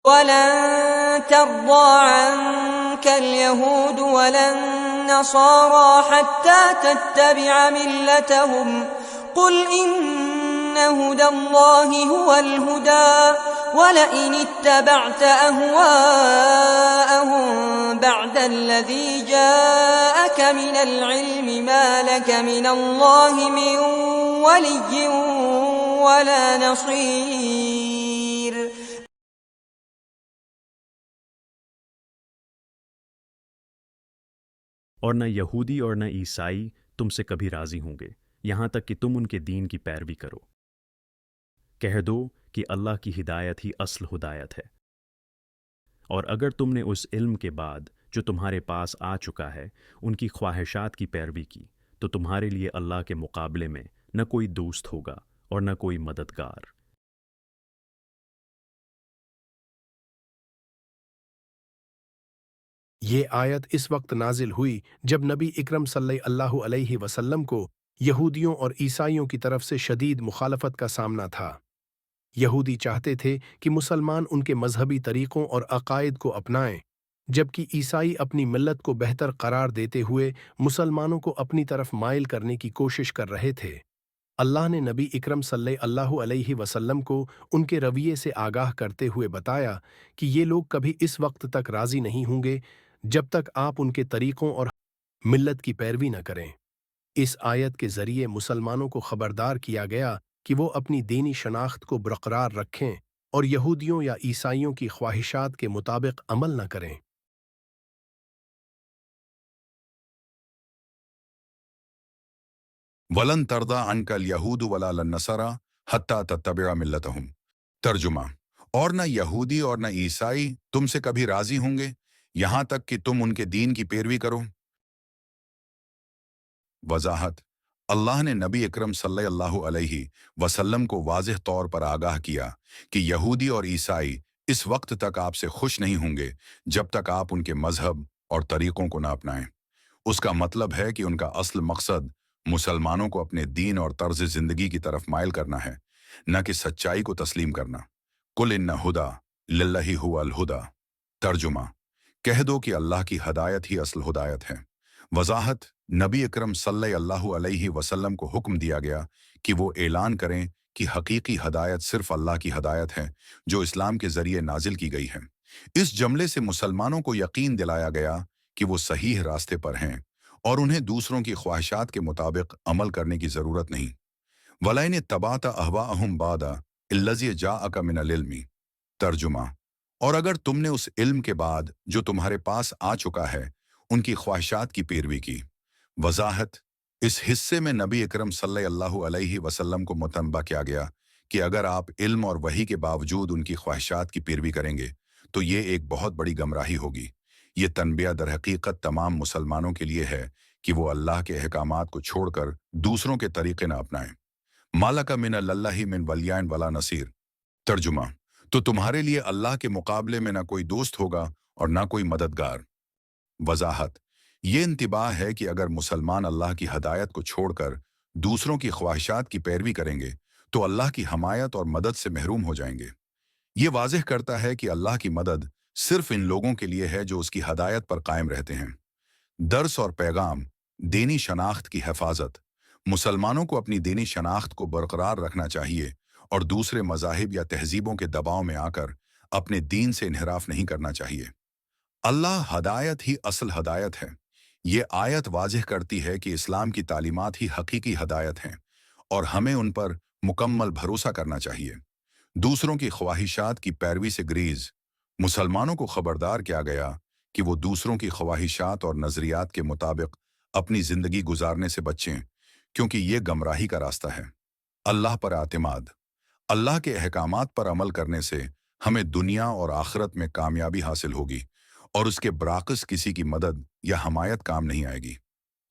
ولن ترضى عنك اليهود ولا النصارى حتى تتبع ملتهم قل إن هدى الله هو الهدى ولئن اتبعت أهواءهم بعد الذي جاءك من العلم ما لك من الله من ولي ولا نصير. اور نہ یہودی اور نہ عیسائی تم سے کبھی راضی ہوں گے یہاں تک کہ تم ان کے دین کی پیروی کرو. کہہ دو کہ اللہ کی ہدایت ہی اصل ہدایت ہے، اور اگر تم نے اس علم کے بعد جو تمہارے پاس آ چکا ہے ان کی خواہشات کی پیروی کی تو تمہارے لیے اللہ کے مقابلے میں نہ کوئی دوست ہوگا اور نہ کوئی مددگار. یہ آیت اس وقت نازل ہوئی جب نبی اکرم صلی اللہ علیہ وسلم کو یہودیوں اور عیسائیوں کی طرف سے شدید مخالفت کا سامنا تھا. یہودی چاہتے تھے کہ مسلمان ان کے مذہبی طریقوں اور عقائد کو اپنائیں، جبکہ عیسائی اپنی ملت کو بہتر قرار دیتے ہوئے مسلمانوں کو اپنی طرف مائل کرنے کی کوشش کر رہے تھے. اللہ نے نبی اکرم صلی اللہ علیہ وسلم کو ان کے رویے سے آگاہ کرتے ہوئے بتایا کہ یہ لوگ کبھی اس وقت تک راضی نہیں ہوں گے جب تک آپ ان کے طریقوں اور ملت کی پیروی نہ کریں. اس آیت کے ذریعے مسلمانوں کو خبردار کیا گیا کہ وہ اپنی دینی شناخت کو برقرار رکھیں اور یہودیوں یا عیسائیوں کی خواہشات کے مطابق عمل نہ کریں. ولن ترضى عنك اليهود ولا النصارى حتى تتبع ملتهم. ترجمہ: اور نہ یہودی اور نہ عیسائی تم سے کبھی راضی ہوں گے یہاں تک کہ تم ان کے دین کی پیروی کرو. وضاحت: اللہ نے نبی اکرم صلی اللہ علیہ وسلم کو واضح طور پر آگاہ کیا کہ یہودی اور عیسائی اس وقت تک آپ سے خوش نہیں ہوں گے جب تک آپ ان کے مذہب اور طریقوں کو نہ اپنائیں. اس کا مطلب ہے کہ ان کا اصل مقصد مسلمانوں کو اپنے دین اور طرز زندگی کی طرف مائل کرنا ہے، نہ کہ سچائی کو تسلیم کرنا. قل ان ہدی للہ هو الہدی. ترجمہ: کہہ دو کہ اللہ کی ہدایت ہی اصل ہدایت ہے. وضاحت: نبی اکرم صلی اللہ علیہ وسلم کو حکم دیا گیا کہ وہ اعلان کریں کہ حقیقی ہدایت صرف اللہ کی ہدایت ہے جو اسلام کے ذریعے نازل کی گئی ہے. اس جملے سے مسلمانوں کو یقین دلایا گیا کہ وہ صحیح راستے پر ہیں اور انہیں دوسروں کی خواہشات کے مطابق عمل کرنے کی ضرورت نہیں. وَلَئِنِ اتَّبَعْتَ أَهْوَاءَهُمْ بَعْدَ الَّذِي جَاءَكَ مِنَ الْعِلْمِ. ترجمہ: اور اگر تم نے اس علم کے بعد جو تمہارے پاس آ چکا ہے ان کی خواہشات کی پیروی کی. وضاحت: اس حصے میں نبی اکرم صلی اللہ علیہ وسلم کو متنبہ کیا گیا کہ اگر آپ علم اور وحی کے باوجود ان کی خواہشات کی پیروی کریں گے تو یہ ایک بہت بڑی گمراہی ہوگی. یہ تنبیہ در حقیقت تمام مسلمانوں کے لیے ہے کہ وہ اللہ کے احکامات کو چھوڑ کر دوسروں کے طریقے نہ اپنائیں. مالک من اللہ من ولیین ولا نصیر. ترجمہ: تو تمہارے لیے اللہ کے مقابلے میں نہ کوئی دوست ہوگا اور نہ کوئی مددگار. وضاحت: یہ انتباہ ہے کہ اگر مسلمان اللہ کی ہدایت کو چھوڑ کر دوسروں کی خواہشات کی پیروی کریں گے تو اللہ کی حمایت اور مدد سے محروم ہو جائیں گے. یہ واضح کرتا ہے کہ اللہ کی مدد صرف ان لوگوں کے لیے ہے جو اس کی ہدایت پر قائم رہتے ہیں. درس اور پیغام: دینی شناخت کی حفاظت. مسلمانوں کو اپنی دینی شناخت کو برقرار رکھنا چاہیے اور دوسرے مذاہب یا تہذیبوں کے دباؤ میں آ کر اپنے دین سے انحراف نہیں کرنا چاہیے. اللہ ہدایت ہی اصل ہدایت ہے. یہ آیت واضح کرتی ہے کہ اسلام کی تعلیمات ہی حقیقی ہدایت ہیں اور ہمیں ان پر مکمل بھروسہ کرنا چاہیے. دوسروں کی خواہشات کی پیروی سے گریز. مسلمانوں کو خبردار کیا گیا کہ وہ دوسروں کی خواہشات اور نظریات کے مطابق اپنی زندگی گزارنے سے بچیں کیونکہ یہ گمراہی کا راستہ ہے. اللہ پر اعتماد. اللہ کے احکامات پر عمل کرنے سے ہمیں دنیا اور آخرت میں کامیابی حاصل ہوگی اور اس کے برعکس کسی کی مدد یا حمایت کام نہیں آئے گی.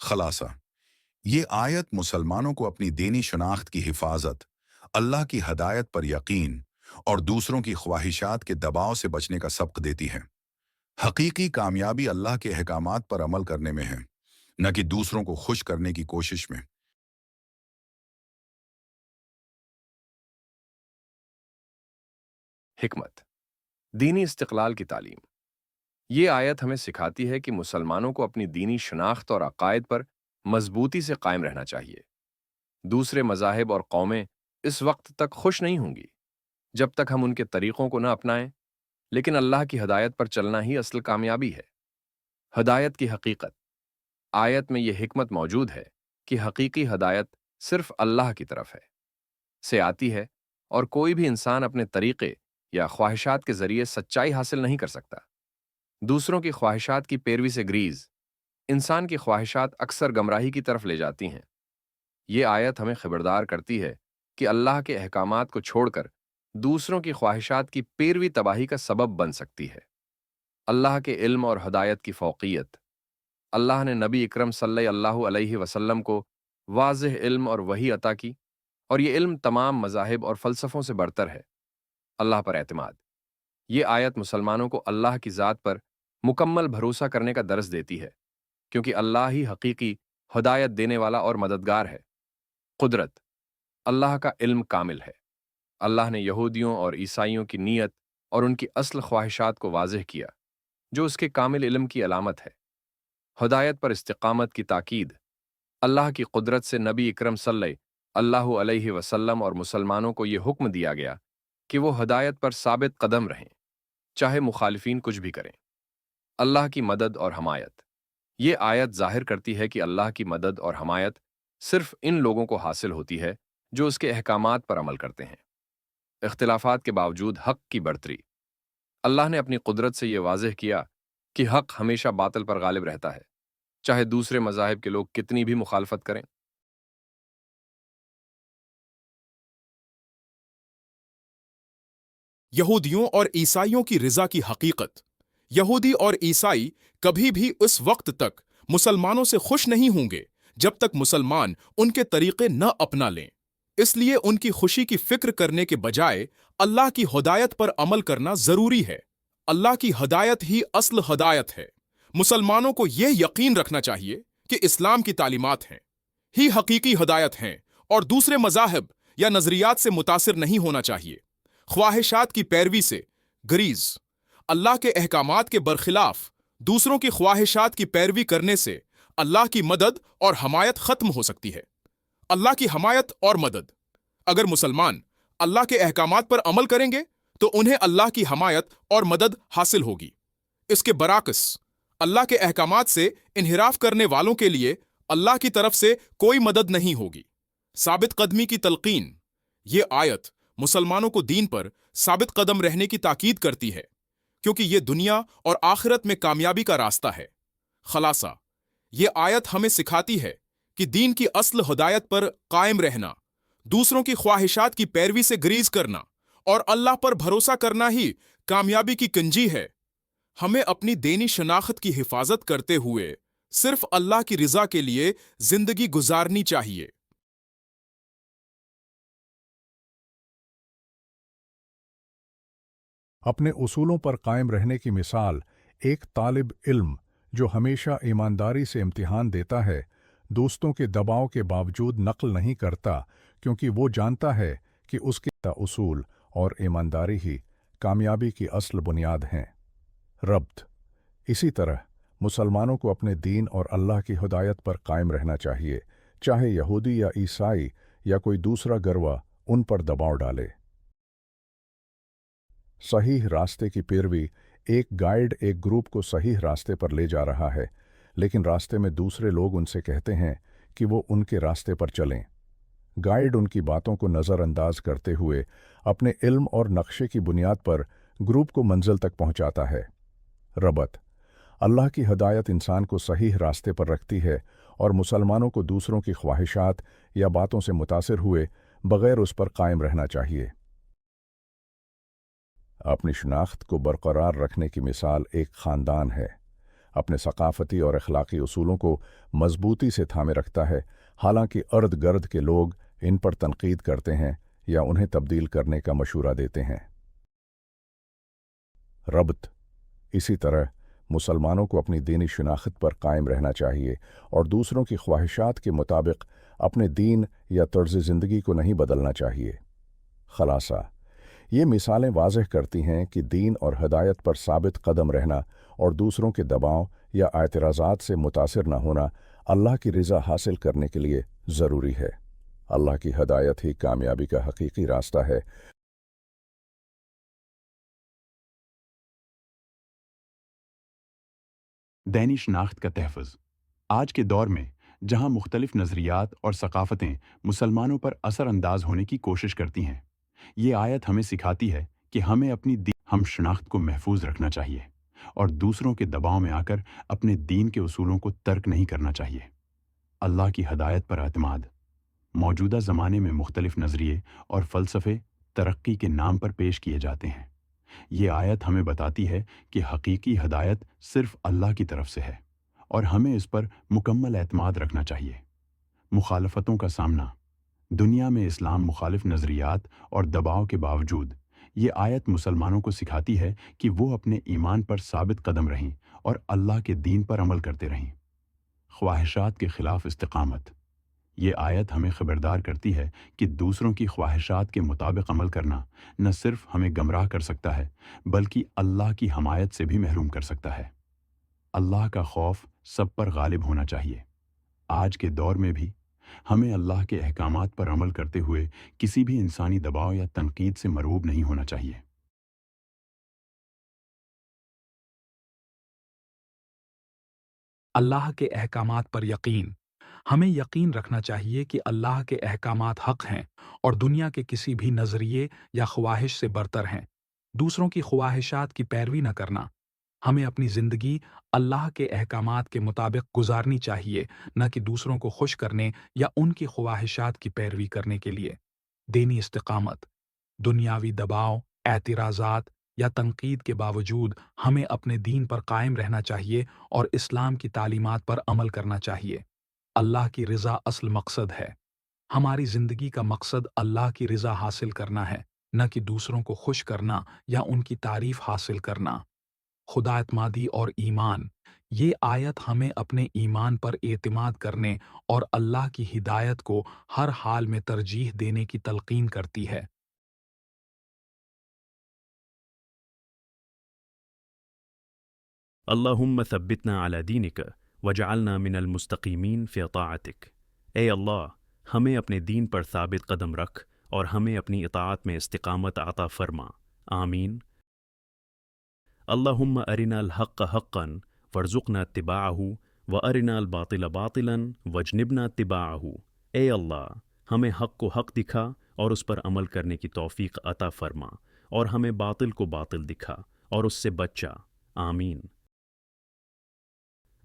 خلاصہ: یہ آیت مسلمانوں کو اپنی دینی شناخت کی حفاظت، اللہ کی ہدایت پر یقین اور دوسروں کی خواہشات کے دباؤ سے بچنے کا سبق دیتی ہے. حقیقی کامیابی اللہ کے احکامات پر عمل کرنے میں ہے، نہ کہ دوسروں کو خوش کرنے کی کوشش میں. حکمت: دینی استقلال کی تعلیم۔ یہ آیت ہمیں سکھاتی ہے کہ مسلمانوں کو اپنی دینی شناخت اور عقائد پر مضبوطی سے قائم رہنا چاہیے۔ دوسرے مذاہب اور قومیں اس وقت تک خوش نہیں ہوں گی جب تک ہم ان کے طریقوں کو نہ اپنائیں، لیکن اللہ کی ہدایت پر چلنا ہی اصل کامیابی ہے۔ ہدایت کی حقیقت۔ آیت میں یہ حکمت موجود ہے کہ حقیقی ہدایت صرف اللہ کی طرف سے آتی ہے، اور کوئی بھی انسان اپنے طریقے یا خواہشات کے ذریعے سچائی حاصل نہیں کر سکتا۔ دوسروں کی خواہشات کی پیروی سے گریز انسان کی خواہشات اکثر گمراہی کی طرف لے جاتی ہیں۔ یہ آیت ہمیں خبردار کرتی ہے کہ اللہ کے احکامات کو چھوڑ کر دوسروں کی خواہشات کی پیروی تباہی کا سبب بن سکتی ہے۔ اللہ کے علم اور ہدایت کی فوقیت۔ اللہ نے نبی اکرم صلی اللہ علیہ وسلم کو واضح علم اور وحی عطا کی، اور یہ علم تمام مذاہب اور فلسفوں سے برتر ہے۔ اللہ پر اعتماد۔ یہ آیت مسلمانوں کو اللہ کی ذات پر مکمل بھروسہ کرنے کا درس دیتی ہے، کیونکہ اللہ ہی حقیقی ہدایت دینے والا اور مددگار ہے۔ قدرت۔ اللہ کا علم کامل ہے۔ اللہ نے یہودیوں اور عیسائیوں کی نیت اور ان کی اصل خواہشات کو واضح کیا، جو اس کے کامل علم کی علامت ہے۔ ہدایت پر استقامت کی تاکید۔ اللہ کی قدرت سے نبی اکرم صلی اللہ علیہ وسلم اور مسلمانوں کو یہ حکم دیا گیا کہ وہ ہدایت پر ثابت قدم رہیں، چاہے مخالفین کچھ بھی کریں۔ اللہ کی مدد اور حمایت۔ یہ آیت ظاہر کرتی ہے کہ اللہ کی مدد اور حمایت صرف ان لوگوں کو حاصل ہوتی ہے جو اس کے احکامات پر عمل کرتے ہیں۔ اختلافات کے باوجود حق کی برتری۔ اللہ نے اپنی قدرت سے یہ واضح کیا کہ حق ہمیشہ باطل پر غالب رہتا ہے، چاہے دوسرے مذاہب کے لوگ کتنی بھی مخالفت کریں۔ یہودیوں اور عیسائیوں کی رضا کی حقیقت۔ یہودی اور عیسائی کبھی بھی اس وقت تک مسلمانوں سے خوش نہیں ہوں گے جب تک مسلمان ان کے طریقے نہ اپنا لیں۔ اس لیے ان کی خوشی کی فکر کرنے کے بجائے اللہ کی ہدایت پر عمل کرنا ضروری ہے۔ اللہ کی ہدایت ہی اصل ہدایت ہے۔ مسلمانوں کو یہ یقین رکھنا چاہیے کہ اسلام کی تعلیمات ہیں ہی حقیقی ہدایت ہیں، اور دوسرے مذاہب یا نظریات سے متاثر نہیں ہونا چاہیے۔ خواہشات کی پیروی سے گریز۔ اللہ کے احکامات کے برخلاف دوسروں کی خواہشات کی پیروی کرنے سے اللہ کی مدد اور حمایت ختم ہو سکتی ہے۔ اللہ کی حمایت اور مدد۔ اگر مسلمان اللہ کے احکامات پر عمل کریں گے تو انہیں اللہ کی حمایت اور مدد حاصل ہوگی۔ اس کے برعکس اللہ کے احکامات سے انحراف کرنے والوں کے لیے اللہ کی طرف سے کوئی مدد نہیں ہوگی۔ ثابت قدمی کی تلقین۔ یہ آیت مسلمانوں کو دین پر ثابت قدم رہنے کی تاکید کرتی ہے، کیونکہ یہ دنیا اور آخرت میں کامیابی کا راستہ ہے۔ خلاصہ، یہ آیت ہمیں سکھاتی ہے کہ دین کی اصل ہدایت پر قائم رہنا، دوسروں کی خواہشات کی پیروی سے گریز کرنا اور اللہ پر بھروسہ کرنا ہی کامیابی کی کنجی ہے۔ ہمیں اپنی دینی شناخت کی حفاظت کرتے ہوئے صرف اللہ کی رضا کے لیے زندگی گزارنی چاہیے۔ اپنے اصولوں پر قائم رہنے کی مثال ایک طالب علم جو ہمیشہ ایمانداری سے امتحان دیتا ہے، دوستوں کے دباؤ کے باوجود نقل نہیں کرتا، کیونکہ وہ جانتا ہے کہ اس کے اصول اور ایمانداری ہی کامیابی کی اصل بنیاد ہیں۔ ربط۔ اسی طرح مسلمانوں کو اپنے دین اور اللہ کی ہدایت پر قائم رہنا چاہیے، چاہے یہودی یا عیسائی یا کوئی دوسرا گروہ ان پر دباؤ ڈالے۔ صحیح راستے کی پیروی۔ ایک گائیڈ ایک گروپ کو صحیح راستے پر لے جا رہا ہے، لیکن راستے میں دوسرے لوگ ان سے کہتے ہیں کہ وہ ان کے راستے پر چلیں۔ گائیڈ ان کی باتوں کو نظر انداز کرتے ہوئے اپنے علم اور نقشے کی بنیاد پر گروپ کو منزل تک پہنچاتا ہے۔ ربط۔ اللہ کی ہدایت انسان کو صحیح راستے پر رکھتی ہے، اور مسلمانوں کو دوسروں کی خواہشات یا باتوں سے متاثر ہوئے بغیر اس پر قائم رہنا چاہیے۔ اپنی شناخت کو برقرار رکھنے کی مثال ایک خاندان ہے۔ اپنے ثقافتی اور اخلاقی اصولوں کو مضبوطی سے تھامے رکھتا ہے، حالانکہ ارد گرد کے لوگ ان پر تنقید کرتے ہیں یا انہیں تبدیل کرنے کا مشورہ دیتے ہیں۔ ربط۔ اسی طرح مسلمانوں کو اپنی دینی شناخت پر قائم رہنا چاہیے اور دوسروں کی خواہشات کے مطابق اپنے دین یا طرز زندگی کو نہیں بدلنا چاہیے۔ خلاصہ، یہ مثالیں واضح کرتی ہیں کہ دین اور ہدایت پر ثابت قدم رہنا اور دوسروں کے دباؤ یا اعتراضات سے متاثر نہ ہونا اللہ کی رضا حاصل کرنے کے لیے ضروری ہے۔ اللہ کی ہدایت ہی کامیابی کا حقیقی راستہ ہے۔ دینی شناخت کا تحفظ۔ آج کے دور میں جہاں مختلف نظریات اور ثقافتیں مسلمانوں پر اثر انداز ہونے کی کوشش کرتی ہیں، یہ آیت ہمیں سکھاتی ہے کہ ہمیں اپنی ہم شناخت کو محفوظ رکھنا چاہیے اور دوسروں کے دباؤ میں آ کر اپنے دین کے اصولوں کو ترک نہیں کرنا چاہیے۔ اللہ کی ہدایت پر اعتماد۔ موجودہ زمانے میں مختلف نظریے اور فلسفے ترقی کے نام پر پیش کیے جاتے ہیں۔ یہ آیت ہمیں بتاتی ہے کہ حقیقی ہدایت صرف اللہ کی طرف سے ہے اور ہمیں اس پر مکمل اعتماد رکھنا چاہیے۔ مخالفتوں کا سامنا۔ دنیا میں اسلام مخالف نظریات اور دباؤ کے باوجود یہ آیت مسلمانوں کو سکھاتی ہے کہ وہ اپنے ایمان پر ثابت قدم رہیں اور اللہ کے دین پر عمل کرتے رہیں۔ خواہشات کے خلاف استقامت۔ یہ آیت ہمیں خبردار کرتی ہے کہ دوسروں کی خواہشات کے مطابق عمل کرنا نہ صرف ہمیں گمراہ کر سکتا ہے بلکہ اللہ کی حمایت سے بھی محروم کر سکتا ہے۔ اللہ کا خوف سب پر غالب ہونا چاہیے۔ آج کے دور میں بھی ہمیں اللہ کے احکامات پر عمل کرتے ہوئے کسی بھی انسانی دباؤ یا تنقید سے مرعوب نہیں ہونا چاہیے۔ اللہ کے احکامات پر یقین۔ ہمیں یقین رکھنا چاہیے کہ اللہ کے احکامات حق ہیں اور دنیا کے کسی بھی نظریے یا خواہش سے برتر ہیں۔ دوسروں کی خواہشات کی پیروی نہ کرنا۔ ہمیں اپنی زندگی اللہ کے احکامات کے مطابق گزارنی چاہیے، نہ کہ دوسروں کو خوش کرنے یا ان کی خواہشات کی پیروی کرنے کے لیے۔ دینی استقامت۔ دنیاوی دباؤ، اعتراضات یا تنقید کے باوجود ہمیں اپنے دین پر قائم رہنا چاہیے اور اسلام کی تعلیمات پر عمل کرنا چاہیے۔ اللہ کی رضا اصل مقصد ہے۔ ہماری زندگی کا مقصد اللہ کی رضا حاصل کرنا ہے، نہ کہ دوسروں کو خوش کرنا یا ان کی تعریف حاصل کرنا۔ خدا اعتمادی اور ایمان۔ یہ آیت ہمیں اپنے ایمان پر اعتماد کرنے اور اللہ کی ہدایت کو ہر حال میں ترجیح دینے کی تلقین کرتی ہے۔ اللہم ثبتنا علی دینک وجعلنا من المستقیمین فی طاعتک۔ اے اللہ، ہمیں اپنے دین پر ثابت قدم رکھ اور ہمیں اپنی اطاعت میں استقامت عطا فرما۔ آمین۔ اللہم ارنا الحق حقا وارزقنا اتباعہ وارنا الباطل باطلا واجنبنا اتباعہ۔ اے اللہ، ہمیں حق کو حق دکھا اور اس پر عمل کرنے کی توفیق عطا فرما، اور ہمیں باطل کو باطل دکھا اور اس سے بچا۔ آمین۔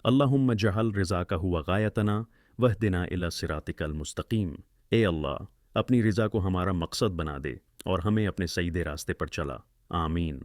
اللہم اجعل رضاک هو غایتنا واہدنا الی صراطک المستقیم۔ اے اللہ، اپنی رضا کو ہمارا مقصد بنا دے اور ہمیں اپنے سیدھے راستے پر چلا۔ آمین۔